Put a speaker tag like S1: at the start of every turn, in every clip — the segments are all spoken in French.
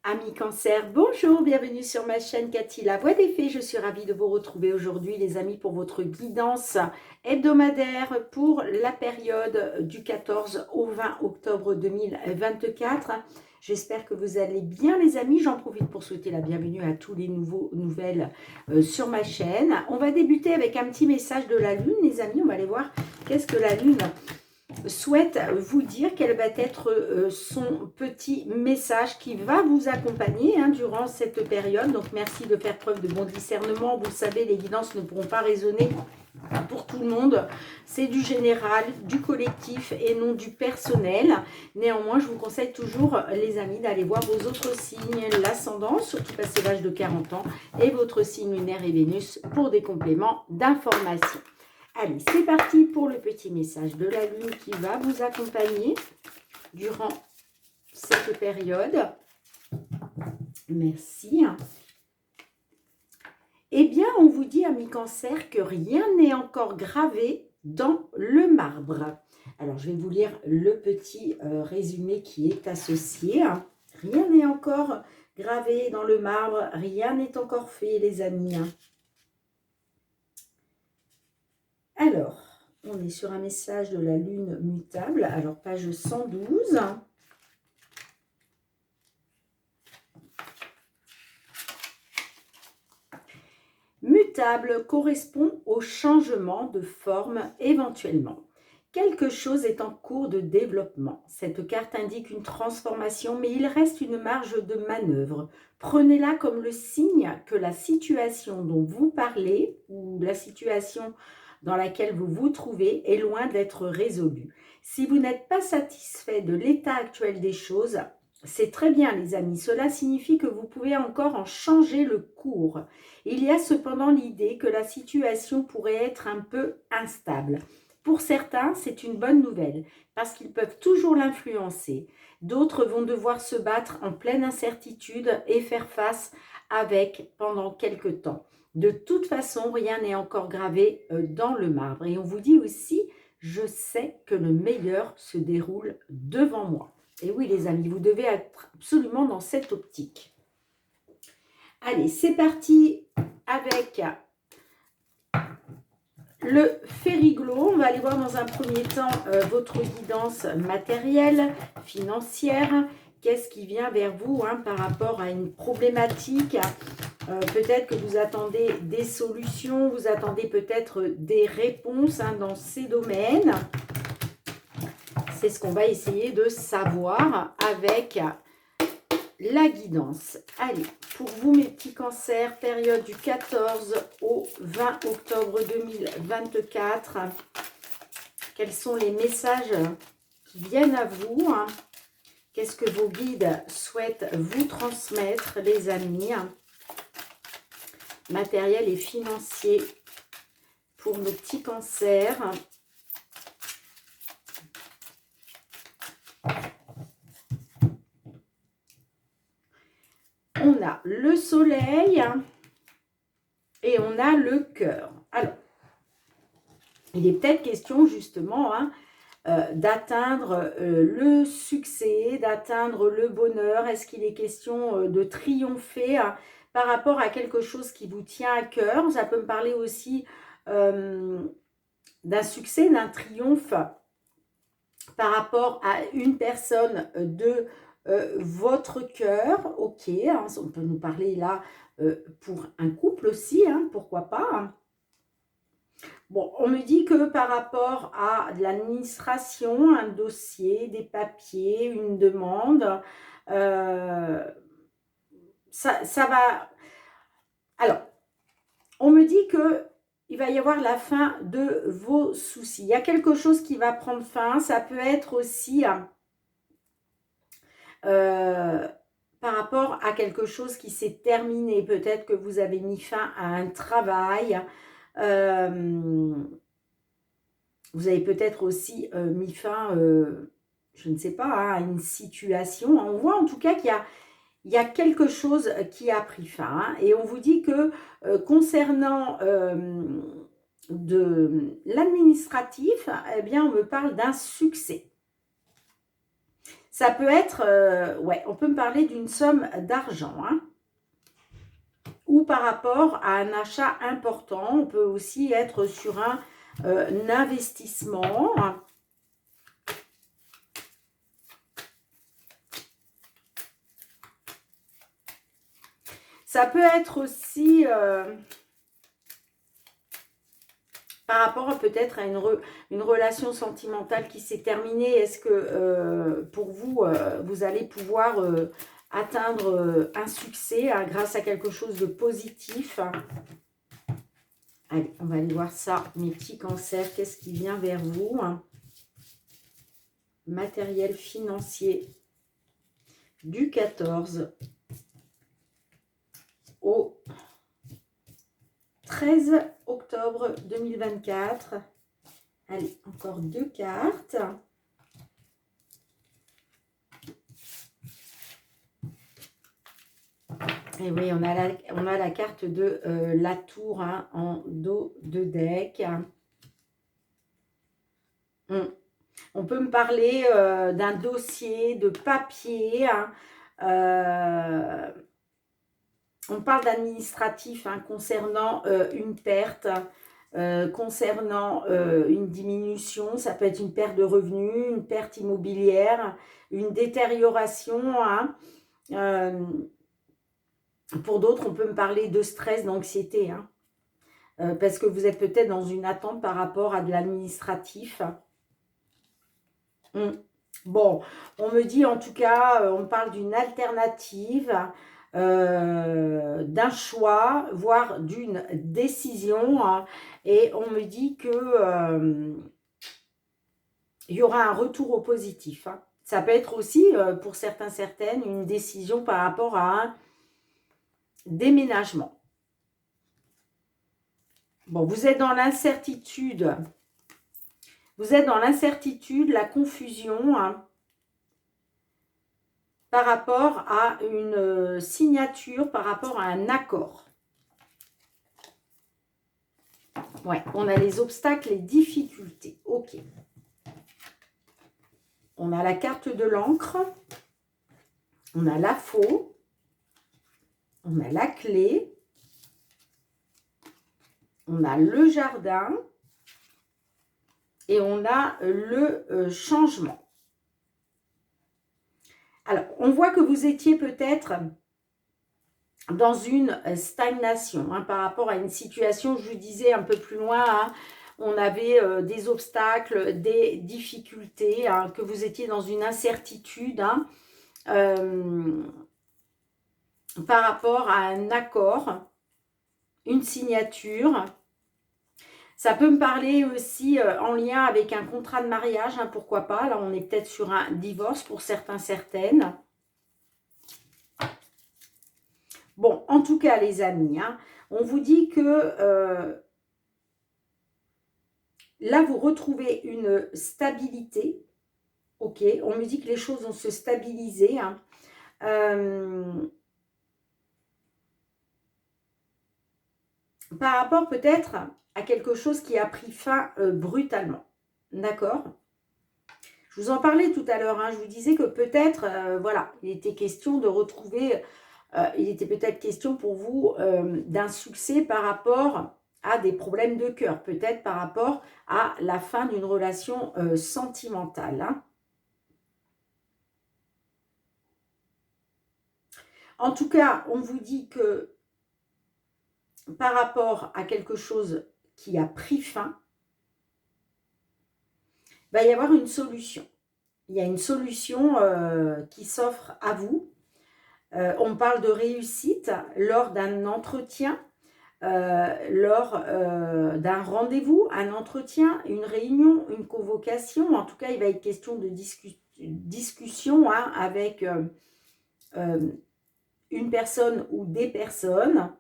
S1: Amis Cancer, bonjour, bienvenue sur ma chaîne Cathy, la voix des fées. Je suis ravie de vous retrouver aujourd'hui les amis pour votre guidance hebdomadaire pour la période du 14 au 20 octobre 2024. J'espère que vous allez bien les amis. J'en profite pour souhaiter la bienvenue à tous les nouvelles sur ma chaîne. On va débuter avec un petit message de la lune les amis. On va aller voir qu'est-ce que la lune souhaite vous dire, quel va être son petit message qui va vous accompagner durant cette période. Donc merci de faire preuve de bon discernement. Vous savez, les guidances ne pourront pas résonner pour tout le monde. C'est du général, du collectif et non du personnel. Néanmoins, je vous conseille toujours, les amis, d'aller voir vos autres signes, l'ascendant, surtout passé l'âge de 40 ans, et votre signe lunaire et Vénus pour des compléments d'information. Allez, c'est parti pour le petit message de la lune qui va vous accompagner durant cette période. Merci. Eh bien, on vous dit, amis Cancer, que rien n'est encore gravé dans le marbre. Alors, je vais vous lire le petit résumé qui est associé. Rien n'est encore gravé dans le marbre, rien n'est encore fait, les amis. Alors, on est sur un message de la lune mutable. Alors, page 112. Mutable correspond au changement de forme éventuellement. Quelque chose est en cours de développement. Cette carte indique une transformation, mais il reste une marge de manœuvre. Prenez-la comme le signe que la situation dont vous parlez, ou la situation dans laquelle vous vous trouvez, est loin d'être résolue. Si vous n'êtes pas satisfait de l'état actuel des choses, c'est très bien les amis. Cela signifie que vous pouvez encore en changer le cours. Il y a cependant l'idée que la situation pourrait être un peu instable. Pour certains, c'est une bonne nouvelle, parce qu'ils peuvent toujours l'influencer. D'autres vont devoir se battre en pleine incertitude et faire face avec pendant quelque temps. De toute façon, rien n'est encore gravé dans le marbre. Et on vous dit aussi, je sais que le meilleur se déroule devant moi. Et oui les amis, vous devez être absolument dans cette optique. Allez, c'est parti avec le Fériglo. On va aller voir dans un premier temps votre guidance matérielle, financière. Qu'est-ce qui vient vers vous par rapport à une problématique? Peut-être que vous attendez des solutions, vous attendez peut-être des réponses dans ces domaines. C'est ce qu'on va essayer de savoir avec la guidance. Allez, pour vous mes petits cancers, période du 14 au 20 octobre 2024, quels sont les messages qui viennent à vous? Qu'est-ce que vos guides souhaitent vous transmettre, les amis? Matériel et financier pour nos petits cancers. On a le soleil et on a le cœur. Alors, il est peut-être question justement d'atteindre le succès, d'atteindre le bonheur. Est-ce qu'il est question de triompher par rapport à quelque chose qui vous tient à cœur? Ça peut me parler aussi d'un succès, d'un triomphe par rapport à une personne de votre cœur. Ok, on peut nous parler là pour un couple aussi, pourquoi pas. Bon, on me dit que par rapport à de l'administration, un dossier, des papiers, une demande, ça va... Alors, on me dit que il va y avoir la fin de vos soucis. Il y a quelque chose qui va prendre fin. Ça peut être aussi par rapport à quelque chose qui s'est terminé. Peut-être que vous avez mis fin à un travail. Vous avez peut-être aussi mis fin, je ne sais pas, à une situation. On voit en tout cas qu'il y a quelque chose qui a pris fin. Et on vous dit que concernant de l'administratif, eh bien, on me parle d'un succès. Ça peut être, ouais, on peut me parler d'une somme d'argent, hein, ou par rapport à un achat important. On peut aussi être sur un investissement. Ça peut être aussi par rapport peut-être à une relation sentimentale qui s'est terminée. Est-ce que pour vous, vous allez pouvoir atteindre un succès hein, grâce à quelque chose de positif? Allez, on va aller voir ça, mes petits cancers. Qu'est-ce qui vient vers vous hein? Matériel financier du 14 au 13 octobre 2024. Allez, encore 2 cartes. Et oui, on a la carte de la tour hein, en dos de deck. On peut me parler d'un dossier, de papier. Hein, on parle d'administratif hein, concernant une perte, concernant une diminution. Ça peut être une perte de revenus, une perte immobilière, une détérioration. Hein, pour d'autres, on peut me parler de stress, d'anxiété. Hein, parce que vous êtes peut-être dans une attente par rapport à de l'administratif. Bon, on me dit en tout cas, on parle d'une alternative, d'un choix, voire d'une décision. Hein, et on me dit que il y aura un retour au positif. Hein. Ça peut être aussi, pour certains, certaines, une décision par rapport à un déménagement. Bon, vous êtes dans l'incertitude. Vous êtes dans l'incertitude, la confusion hein, par rapport à une signature, par rapport à un accord. Ouais, on a les obstacles, les difficultés. Ok. On a la carte de l'encre. On a la faux. On a la clé. On a le jardin. Et on a le changement. Alors, on voit que vous étiez peut-être dans une stagnation hein, par rapport à une situation, je vous disais un peu plus loin, hein, on avait des obstacles, des difficultés, hein, que vous étiez dans une incertitude hein, par rapport à un accord, une signature. Ça peut me parler aussi en lien avec un contrat de mariage, hein, pourquoi pas. Là, on est peut-être sur un divorce pour certains, certaines. Bon, en tout cas, les amis, hein, on vous dit que là, vous retrouvez une stabilité. Ok, on me dit que les choses vont se stabiliser. Hein. Par rapport peut-être à quelque chose qui a pris fin brutalement. D'accord ? Je vous en parlais tout à l'heure. Hein, je vous disais que peut-être, voilà, il était question de retrouver, il était peut-être question pour vous d'un succès par rapport à des problèmes de cœur. Peut-être par rapport à la fin d'une relation sentimentale. Hein. En tout cas, on vous dit que par rapport à quelque chose qui a pris fin, il va y avoir une solution. Il y a une solution qui s'offre à vous. On parle de réussite lors d'un entretien, lors d'un rendez-vous, un entretien, une réunion, une convocation. En tout cas, il va être question de discussion hein, avec une personne ou des personnes.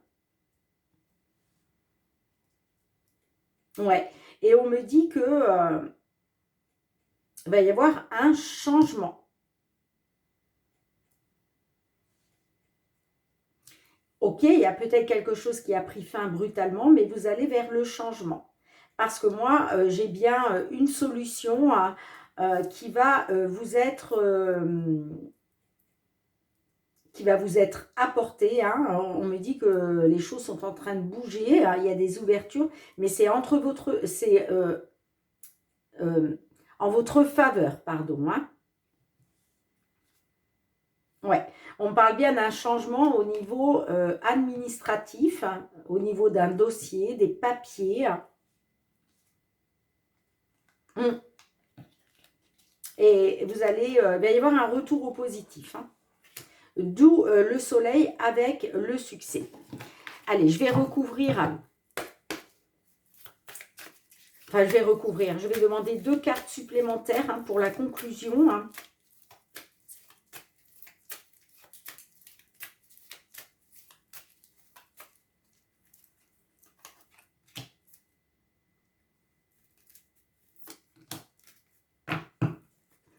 S1: Ouais. Et on me dit que il va y avoir un changement. Ok, il y a peut-être quelque chose qui a pris fin brutalement, mais vous allez vers le changement. Parce que moi, j'ai bien une solution qui va vous être apporté. Hein. On me dit que les choses sont en train de bouger, hein, il y a des ouvertures, mais c'est en votre faveur, pardon. Hein. Ouais, on parle bien d'un changement au niveau administratif, hein, au niveau d'un dossier, des papiers. Hum. Et il va y avoir un retour au positif. Hein. D'où le soleil avec le succès. Allez, je vais recouvrir. Enfin, je vais demander 2 cartes supplémentaires hein, pour la conclusion. Hein.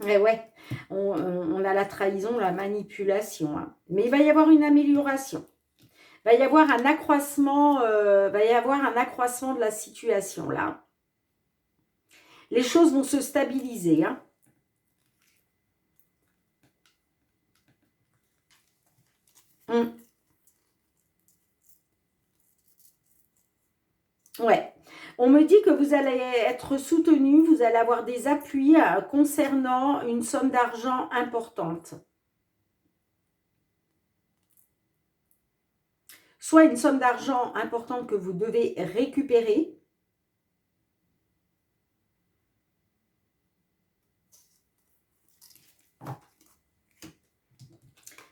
S1: Et ouais, on a la trahison, la manipulation. Hein. Mais il va y avoir une amélioration. Il va y avoir un accroissement, de la situation là. Les choses vont se stabiliser. Hein. Ouais. On me dit que vous allez être soutenu, vous allez avoir des appuis concernant une somme d'argent importante. Soit une somme d'argent importante que vous devez récupérer.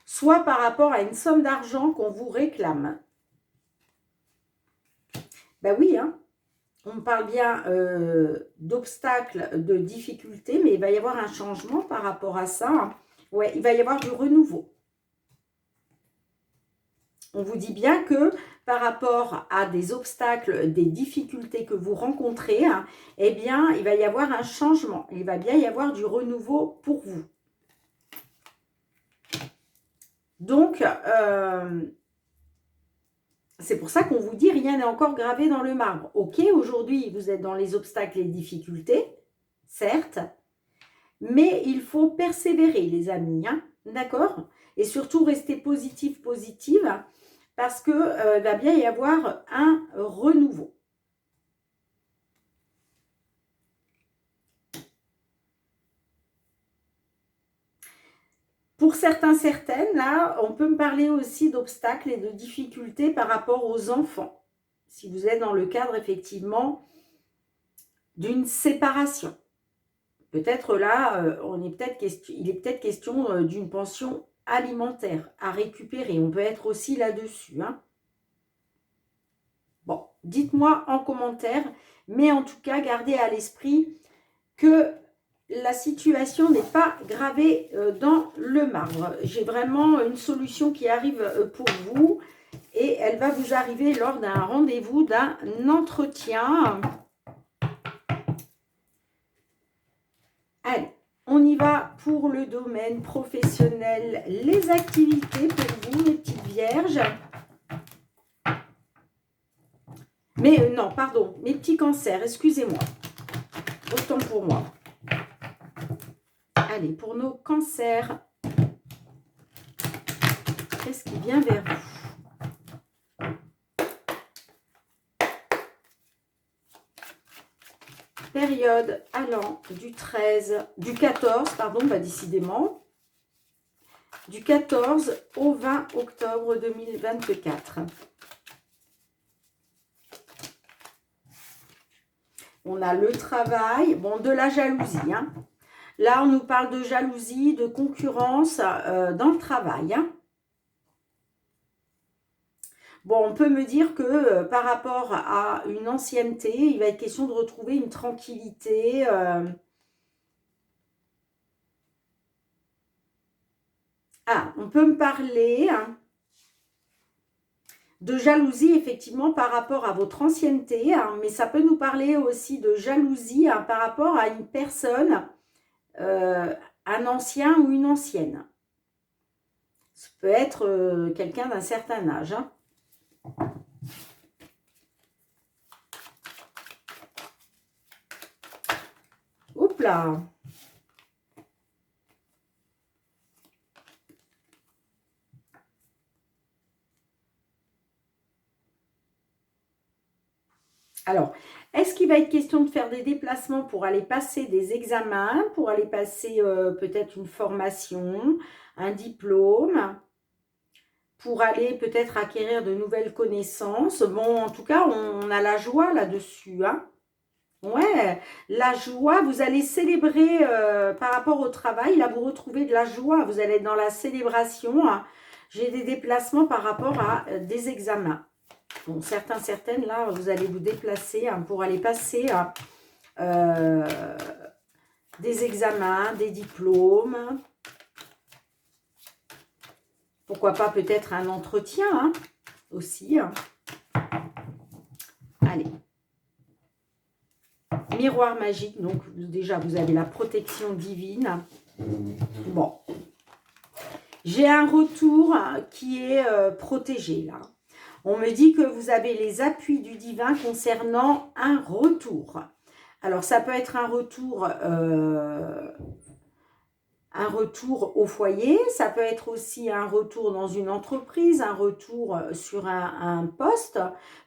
S1: Soit par rapport à une somme d'argent qu'on vous réclame. Ben oui, hein. On parle bien d'obstacles, de difficultés, mais il va y avoir un changement par rapport à ça. Hein. Ouais, il va y avoir du renouveau. On vous dit bien que par rapport à des obstacles, des difficultés que vous rencontrez, hein, eh bien, il va y avoir un changement. Il va bien y avoir du renouveau pour vous. Donc, c'est pour ça qu'on vous dit rien n'est encore gravé dans le marbre. Ok, aujourd'hui, vous êtes dans les obstacles et les difficultés, certes, mais il faut persévérer, les amis, hein, d'accord? Et surtout, rester positive, parce que va bien y avoir un renouveau. Pour certains, certaines, là, on peut me parler aussi d'obstacles et de difficultés par rapport aux enfants. Si vous êtes dans le cadre, effectivement, d'une séparation. Peut-être là, il est peut-être question d'une pension alimentaire à récupérer. On peut être aussi là-dessus. Hein. Bon, dites-moi en commentaire, mais en tout cas, gardez à l'esprit que la situation n'est pas gravée dans le marbre. J'ai vraiment une solution qui arrive pour vous et elle va vous arriver lors d'un rendez-vous, d'un entretien. Allez, on y va pour le domaine professionnel, les activités pour vous, mes petites vierges. Mais non, pardon, mes petits cancers, excusez-moi. Autant pour moi. Allez, pour nos cancers, qu'est-ce qui vient vers vous? Période allant du 14, pardon, bah décidément, du 14 au 20 octobre 2024. On a le travail, bon, de la jalousie. Hein. Là, on nous parle de jalousie, de concurrence dans le travail. Hein. Bon, on peut me dire que par rapport à une ancienneté, il va être question de retrouver une tranquillité. Ah, on peut me parler hein, de jalousie, effectivement, par rapport à votre ancienneté. Hein, mais ça peut nous parler aussi de jalousie hein, par rapport à une personne, un ancien ou une ancienne. Ça peut être quelqu'un d'un certain âge. Hein. Oups là. Alors, est-ce qu'il va être question de faire des déplacements pour aller passer des examens, pour aller passer peut-être une formation, un diplôme, pour aller peut-être acquérir de nouvelles connaissances? Bon, en tout cas, on a la joie là-dessus, hein. Ouais, la joie, vous allez célébrer par rapport au travail, là vous retrouvez de la joie, vous allez être dans la célébration, hein. J'ai des déplacements par rapport à des examens. Bon, certains, certaines, là, vous allez vous déplacer hein, pour aller passer euh, des examens, des diplômes. Pourquoi pas peut-être un entretien hein, aussi. Hein. Allez. Miroir magique, donc déjà vous avez la protection divine. Bon. J'ai un retour qui est protégé là. On me dit que vous avez les appuis du divin concernant un retour. Alors, ça peut être un retour au foyer, ça peut être aussi un retour dans une entreprise, un retour sur un poste,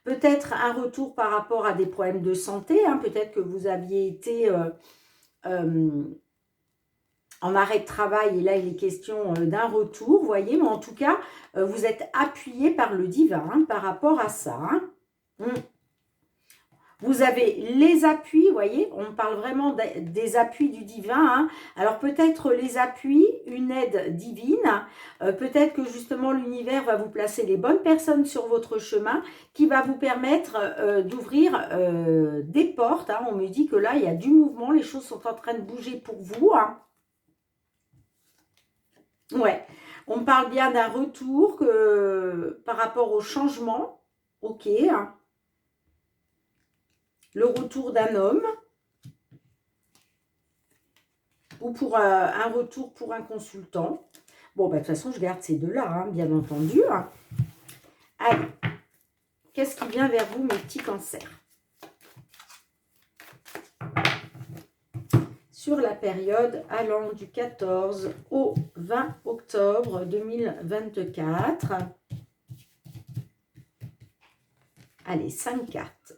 S1: peut-être un retour par rapport à des problèmes de santé, hein, peut-être que vous aviez été en arrêt de travail et là il est question d'un retour, vous voyez, mais en tout cas, vous êtes appuyé par le divin hein, par rapport à ça. Hein. Vous avez les appuis, vous voyez, on parle vraiment des appuis du divin. Hein. Alors peut-être les appuis, une aide divine, peut-être que justement l'univers va vous placer les bonnes personnes sur votre chemin qui va vous permettre d'ouvrir des portes. Hein. On me dit que là, il y a du mouvement, les choses sont en train de bouger pour vous. Hein. Ouais, on me parle bien d'un retour par rapport au changement. Ok, hein. Le retour d'un homme. Ou pour un retour pour un consultant. Bon, bah, de toute façon, je garde ces deux-là, hein, bien entendu. Allez, qu'est-ce qui vient vers vous, mes petits cancers? Sur la période allant du 14 au 20 octobre 2024. Allez, 5 cartes.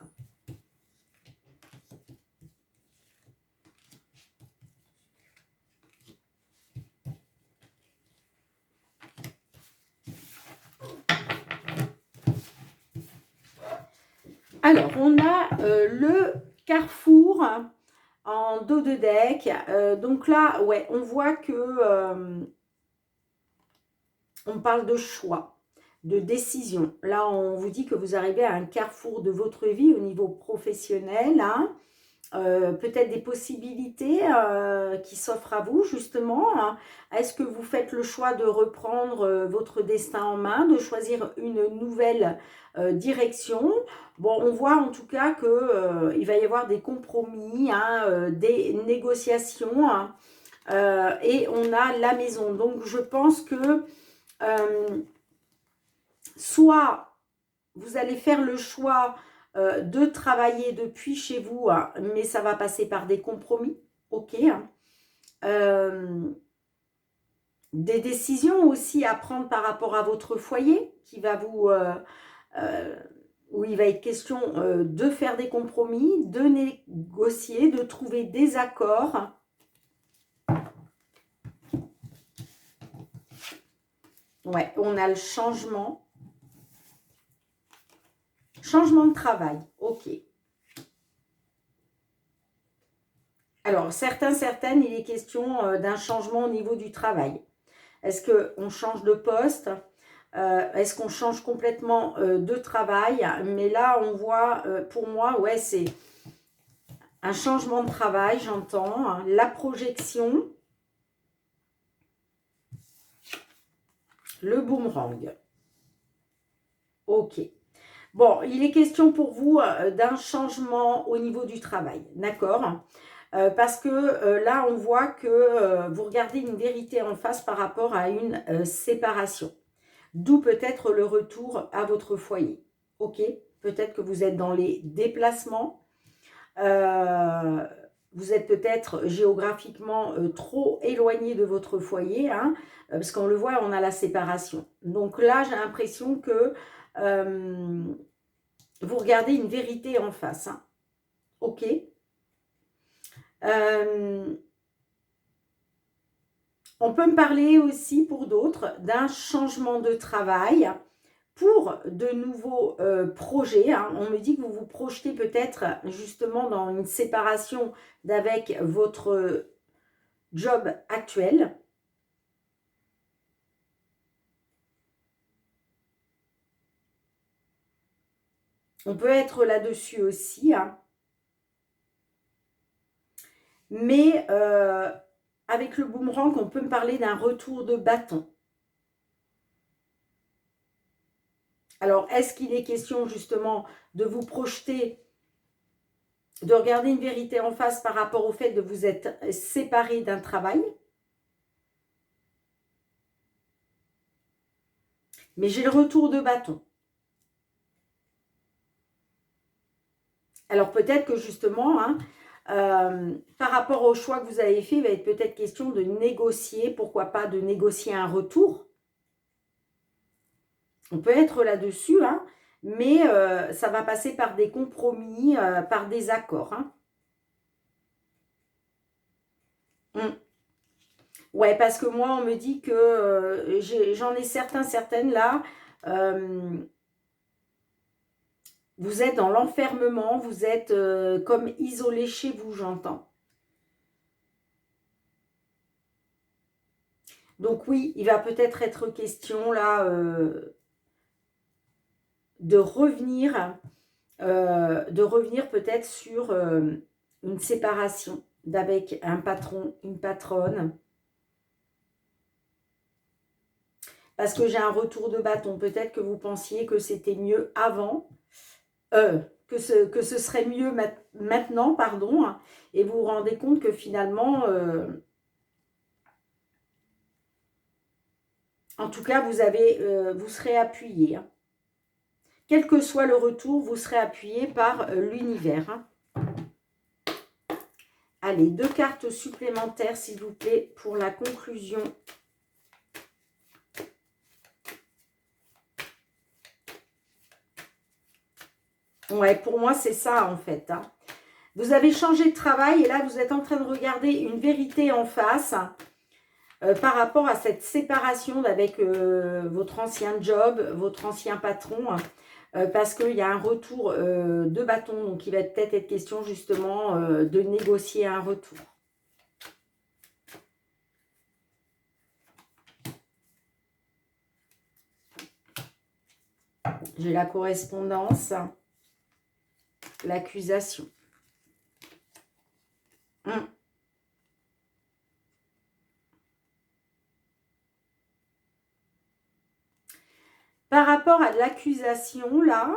S1: Alors, on a le carrefour en dos de deck. Donc là, ouais, on voit que on parle de choix, de décision. Là, on vous dit que vous arrivez à un carrefour de votre vie au niveau professionnel. Hein. Peut-être des possibilités qui s'offrent à vous, justement. Hein. Est-ce que vous faites le choix de reprendre votre destin en main, de choisir une nouvelle direction? Bon, on voit en tout cas qu'il va y avoir des compromis, hein, des négociations, hein, et on a la maison. Donc, je pense que soit vous allez faire le choix de travailler depuis chez vous, hein, mais ça va passer par des compromis, ok. Hein. Des décisions aussi à prendre par rapport à votre foyer, qui va vous, où il va être question de faire des compromis, de négocier, de trouver des accords. Ouais, on a le changement. Changement de travail, ok. Alors, certaines, il est question d'un changement au niveau du travail. Est-ce qu'on change de poste? Est-ce qu'on change complètement de travail? Mais là, on voit, pour moi, ouais, c'est un changement de travail, j'entends. Hein, la projection. Le boomerang. Ok. Bon, il est question pour vous d'un changement au niveau du travail, d'accord? Parce que là, on voit que vous regardez une vérité en face par rapport à une séparation. D'où peut-être le retour à votre foyer. Ok? Peut-être que vous êtes dans les déplacements. Vous êtes peut-être géographiquement trop éloigné de votre foyer, hein, parce qu'on le voit, on a la séparation. Donc là, j'ai l'impression que vous regardez une vérité en face. Hein. Ok. On peut me parler aussi pour d'autres d'un changement de travail pour de nouveaux projets. Hein. On me dit que vous vous projetez peut-être justement dans une séparation d'avec votre job actuel. On peut être là-dessus aussi. Hein. Mais avec le boomerang, on peut me parler d'un retour de bâton. Alors, est-ce qu'il est question justement de vous projeter, de regarder une vérité en face par rapport au fait de vous être séparé d'un travail? Mais j'ai le retour de bâton. Alors peut-être que justement, hein, par rapport au choix que vous avez fait, il va être peut-être question de négocier, pourquoi pas de négocier un retour. On peut être là-dessus, hein, mais ça va passer par des compromis, par des accords. Hein. Ouais, parce que moi, on me dit que j'en ai certaines là. Vous êtes dans l'enfermement, vous êtes comme isolé chez vous, j'entends. Donc oui, il va peut-être être question là de revenir peut-être sur une séparation d'avec un patron, une patronne. Parce que j'ai un retour de bâton. Peut-être que vous pensiez que c'était mieux avant, que ce serait mieux maintenant, pardon, hein, et vous vous rendez compte que finalement, en tout cas, vous serez appuyé. Hein. Quel que soit le retour, vous serez appuyé par l'univers. Hein. Allez, 2 cartes supplémentaires, s'il vous plaît, pour la conclusion. Ouais, pour moi, c'est ça, en fait. Hein. Vous avez changé de travail et là, vous êtes en train de regarder une vérité en face par rapport à cette séparation avec votre ancien job, votre ancien patron, parce qu'il y a un retour de bâton. Donc, il va peut-être être question, justement, de négocier un retour. J'ai la correspondance, l'accusation. Par rapport à l'accusation, là,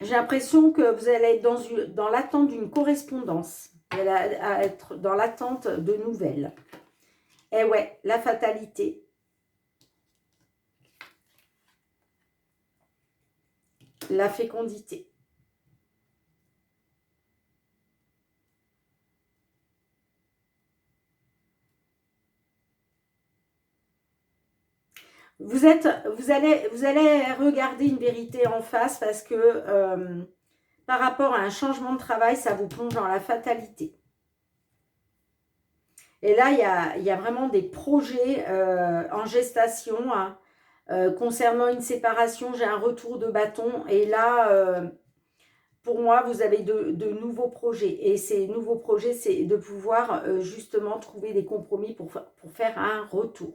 S1: j'ai l'impression que vous allez être dans l'attente d'une correspondance. Vous allez être dans l'attente de nouvelles. Eh ouais, la fatalité. La fécondité. Vous allez regarder une vérité en face parce que par rapport à un changement de travail, ça vous plonge dans la fatalité. Et là, il y a vraiment des projets en gestation hein, concernant une séparation. J'ai un retour de bâton et là, pour moi, vous avez de nouveaux projets. Et ces nouveaux projets, c'est de pouvoir justement trouver des compromis pour faire un retour.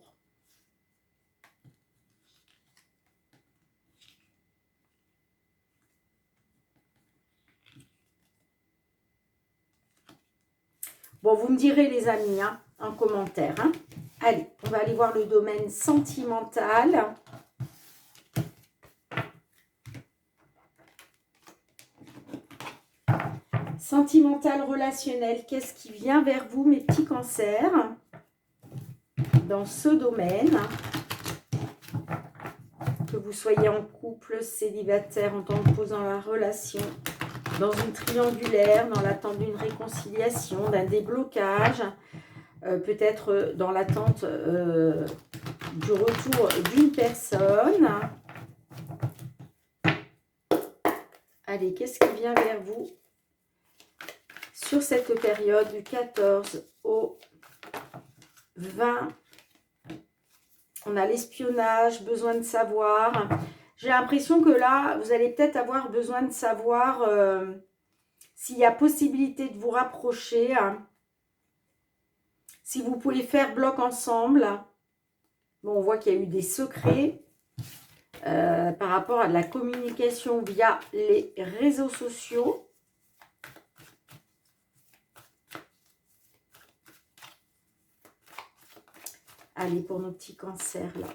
S1: Bon, vous me direz les amis, hein, en commentaire. Hein. Allez, on va aller voir le domaine sentimental. Sentimental, relationnel, qu'est-ce qui vient vers vous, mes petits cancers, dans ce domaine? Que vous soyez en couple, célibataire, en temps de pause dans la relation, dans une triangulaire, dans l'attente d'une réconciliation, d'un déblocage, peut-être dans l'attente du retour d'une personne. Allez, qu'est-ce qui vient vers vous sur cette période du 14 au 20? On a l'espionnage, besoin de savoir. J'ai l'impression que là, vous allez peut-être avoir besoin de savoir s'il y a possibilité de vous rapprocher. Si vous pouvez faire bloc ensemble. Bon, on voit qu'il y a eu des secrets par rapport à de la communication via les réseaux sociaux. Allez, pour nos petits cancers, là.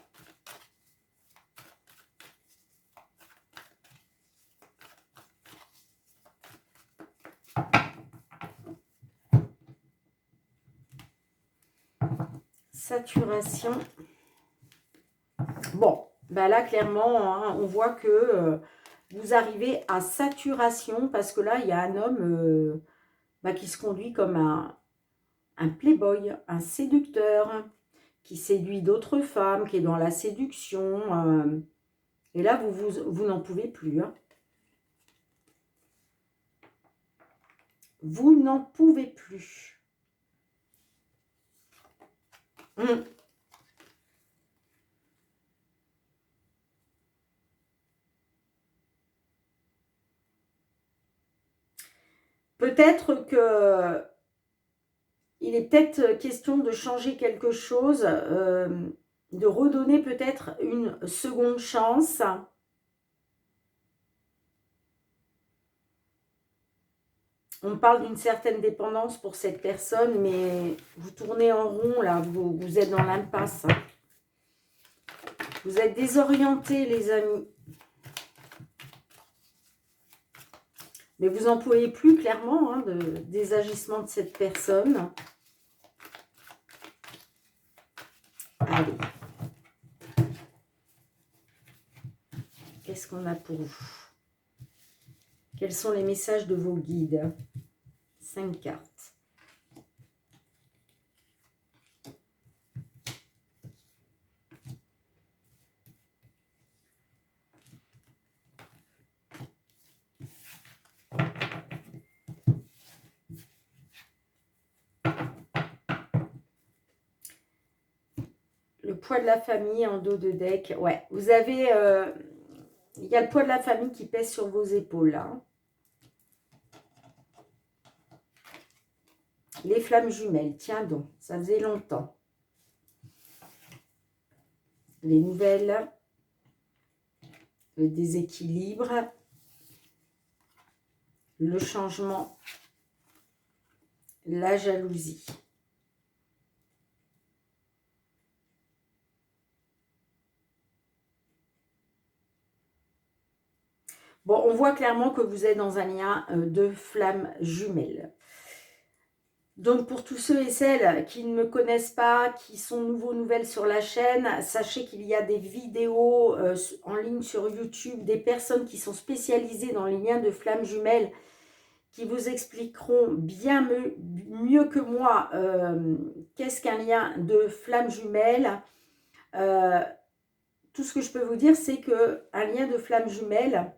S1: Saturation. Bon, ben là, clairement, hein, on voit que vous arrivez à saturation parce que là, il y a un homme qui se conduit comme un playboy, un séducteur, qui séduit d'autres femmes, qui est dans la séduction. Et là, vous n'en pouvez plus. Hein. Vous n'en pouvez plus. Peut-être que il est peut-être question de changer quelque chose, de redonner peut-être une seconde chance. On parle d'une certaine dépendance pour cette personne, mais vous tournez en rond, là, vous êtes dans l'impasse. Vous êtes désorientés, les amis. Mais vous n'en pouvez plus, clairement, hein, des agissements de cette personne. Allez. Qu'est-ce qu'on a pour vous? Quels sont les messages de vos guides? 5 cartes. Le poids de la famille en dos de deck. Ouais, vous avez... il y a le poids de la famille qui pèse sur vos épaules, là. Les flammes jumelles, tiens donc, ça faisait longtemps. Les nouvelles, le déséquilibre, le changement, la jalousie. Bon, on voit clairement que vous êtes dans un lien de flammes jumelles. Donc, pour tous ceux et celles qui ne me connaissent pas, qui sont nouvelles sur la chaîne, sachez qu'il y a des vidéos en ligne sur YouTube, des personnes qui sont spécialisées dans les liens de flammes jumelles, qui vous expliqueront bien mieux que moi qu'est-ce qu'un lien de flammes jumelles. Tout ce que je peux vous dire, c'est qu'un lien de flammes jumelles,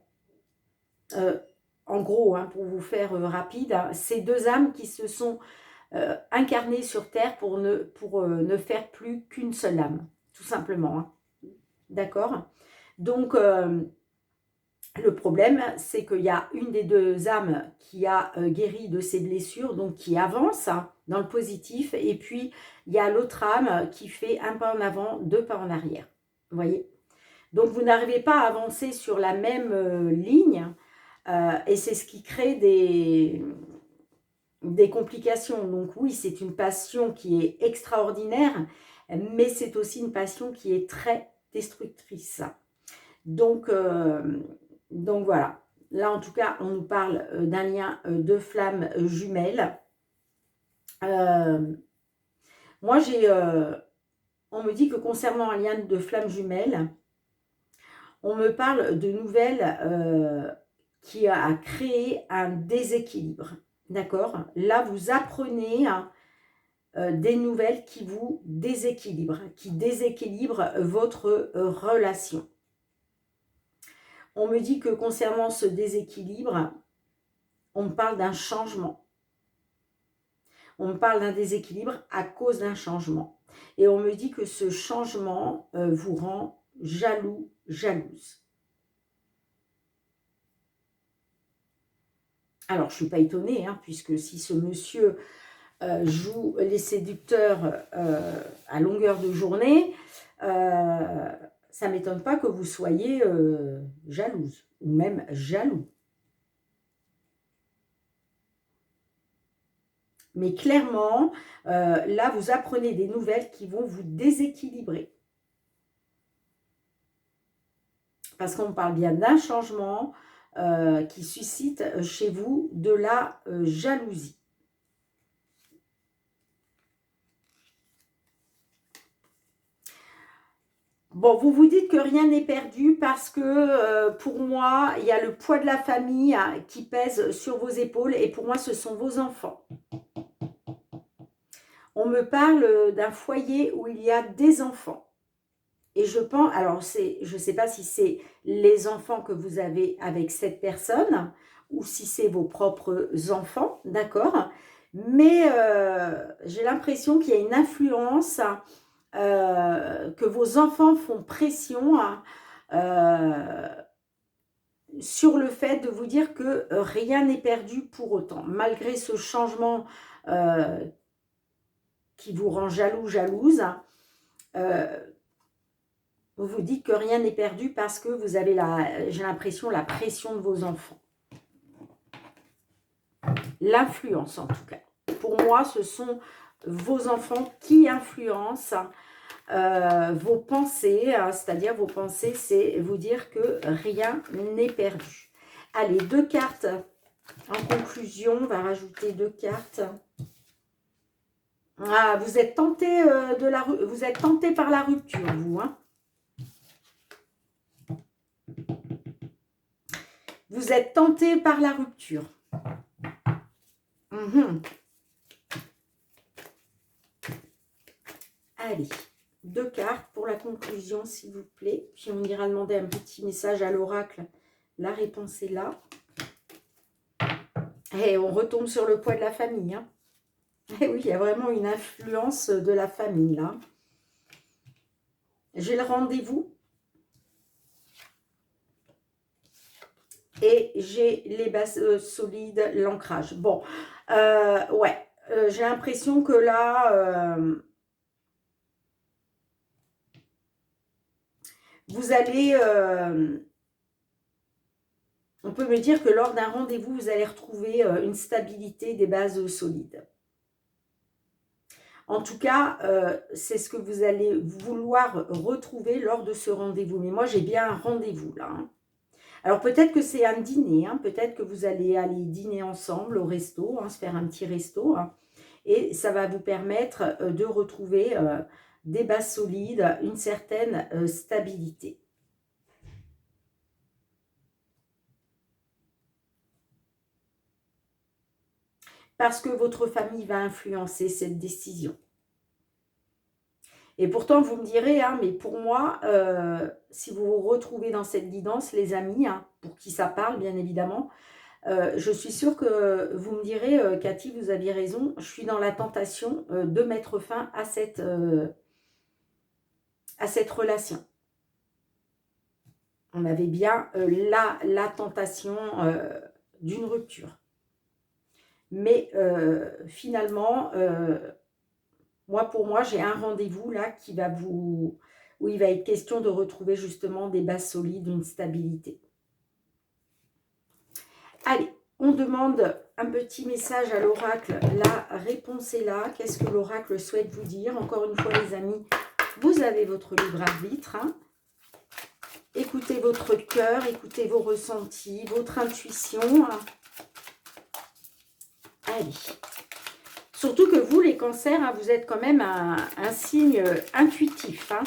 S1: en gros, hein, pour vous faire rapide, c'est deux âmes qui se sont incarnées sur Terre pour ne faire plus qu'une seule âme, tout simplement. Hein. D'accord? Donc, le problème, c'est qu'il y a une des deux âmes qui a guéri de ses blessures, donc qui avance hein, dans le positif, et puis il y a l'autre âme qui fait un pas en avant, deux pas en arrière. Vous voyez? Donc, vous n'arrivez pas à avancer sur la même ligne, et c'est ce qui crée des complications. Donc oui, c'est une passion qui est extraordinaire, mais c'est aussi une passion qui est très destructrice. Donc voilà. Là, en tout cas, on nous parle d'un lien de flammes jumelles. Moi, on me dit que concernant un lien de flammes jumelles, on me parle de nouvelles qui a créé un déséquilibre. D'accord? Là, vous apprenez des nouvelles qui vous déséquilibrent, qui déséquilibrent votre relation. On me dit que concernant ce déséquilibre, on me parle d'un changement. On me parle d'un déséquilibre à cause d'un changement. Et on me dit que ce changement vous rend jaloux, jalouse. Alors, je ne suis pas étonnée, hein, puisque si ce monsieur joue les séducteurs à longueur de journée, ça ne m'étonne pas que vous soyez jalouse, ou même jaloux. Mais clairement, là, vous apprenez des nouvelles qui vont vous déséquilibrer. Parce qu'on parle bien d'un changement qui suscite chez vous de la jalousie. Bon, vous vous dites que rien n'est perdu parce que pour moi, il y a le poids de la famille qui pèse sur vos épaules et pour moi, ce sont vos enfants. On me parle d'un foyer où il y a des enfants. Et je pense, alors je ne sais pas si c'est les enfants que vous avez avec cette personne ou si c'est vos propres enfants, d'accord? Mais j'ai l'impression qu'il y a une influence, que vos enfants font pression sur le fait de vous dire que rien n'est perdu pour autant. Malgré ce changement qui vous rend jaloux, jalouse, vous vous dites que rien n'est perdu parce que vous avez, j'ai l'impression, la pression de vos enfants. L'influence, en tout cas. Pour moi, ce sont vos enfants qui influencent vos pensées. C'est-à-dire, vos pensées, c'est vous dire que rien n'est perdu. Allez, 2 cartes en conclusion. On va rajouter 2 cartes. Ah, vous êtes tenté, vous êtes tenté par la rupture, vous, hein. Vous êtes tenté par la rupture. Allez, 2 cartes pour la conclusion, s'il vous plaît. Puis on ira demander un petit message à l'oracle. La réponse est là. Et on retombe sur le poids de la famille. Hein. Et oui, il y a vraiment une influence de la famille, là. J'ai le rendez-vous. Et j'ai les bases solides, l'ancrage. Bon, ouais, j'ai l'impression que là, vous allez, on peut me dire que lors d'un rendez-vous, vous allez retrouver une stabilité, des bases solides. En tout cas, c'est ce que vous allez vouloir retrouver lors de ce rendez-vous. Mais moi, j'ai bien un rendez-vous là. Hein. Alors peut-être que c'est un dîner, hein, peut-être que vous allez aller dîner ensemble au resto, hein, se faire un petit resto, hein, et ça va vous permettre de retrouver des bases solides, une certaine stabilité. Parce que votre famille va influencer cette décision. Et pourtant, vous me direz, hein, mais pour moi, si vous vous retrouvez dans cette guidance, les amis, hein, pour qui ça parle, bien évidemment, je suis sûre que vous me direz, Cathy, vous aviez raison, je suis dans la tentation de mettre fin à cette relation. On avait bien la tentation d'une rupture. Mais finalement, pour moi, j'ai un rendez-vous là qui va où il va être question de retrouver justement des bases solides, une stabilité. Allez, on demande un petit message à l'oracle. La réponse est là. Qu'est-ce que l'oracle souhaite vous dire? Encore une fois, les amis, vous avez votre libre arbitre. Hein. Écoutez votre cœur, écoutez vos ressentis, votre intuition. Hein. Allez. Surtout que vous, les cancers, hein, vous êtes quand même un signe intuitif. Hein.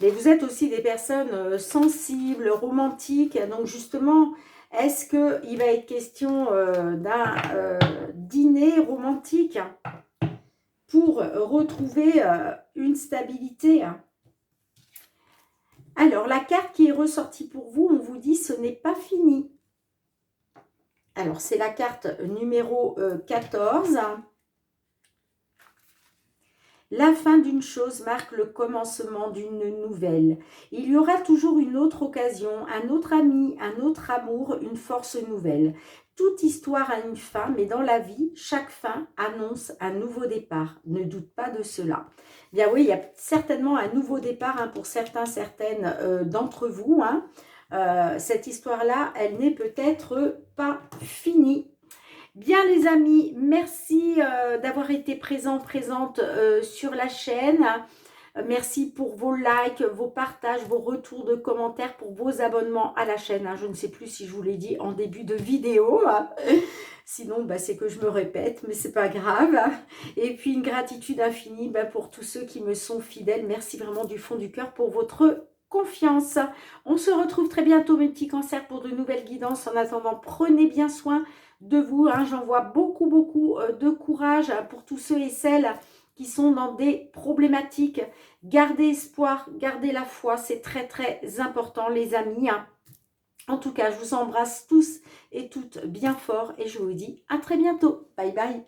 S1: Mais vous êtes aussi des personnes sensibles, romantiques. Donc justement, est-ce qu'il va être question d'un dîner romantique pour retrouver une stabilité? Alors, la carte qui est ressortie pour vous, on vous dit ce n'est pas fini. Alors, c'est la carte numéro 14. La fin d'une chose marque le commencement d'une nouvelle. Il y aura toujours une autre occasion, un autre ami, un autre amour, une force nouvelle. Toute histoire a une fin, mais dans la vie, chaque fin annonce un nouveau départ. Ne doute pas de cela. Bien oui, il y a certainement un nouveau départ pour certains, certaines d'entre vous. Cette histoire-là, elle n'est peut-être pas finie. Bien les amis, merci d'avoir été présente sur la chaîne. Merci pour vos likes, vos partages, vos retours de commentaires, pour vos abonnements à la chaîne. Je ne sais plus si je vous l'ai dit en début de vidéo. Sinon, c'est que je me répète, mais c'est pas grave. Et puis, une gratitude infinie pour tous ceux qui me sont fidèles. Merci vraiment du fond du cœur pour votre confiance. On se retrouve très bientôt, mes petits cancers, pour de nouvelles guidances. En attendant, prenez bien soin de vous. J'envoie beaucoup de courage pour tous ceux et celles qui sont dans des problématiques. Gardez espoir, gardez la foi, c'est très important les amis. En tout cas, je vous embrasse tous et toutes bien fort et je vous dis à très bientôt. Bye bye.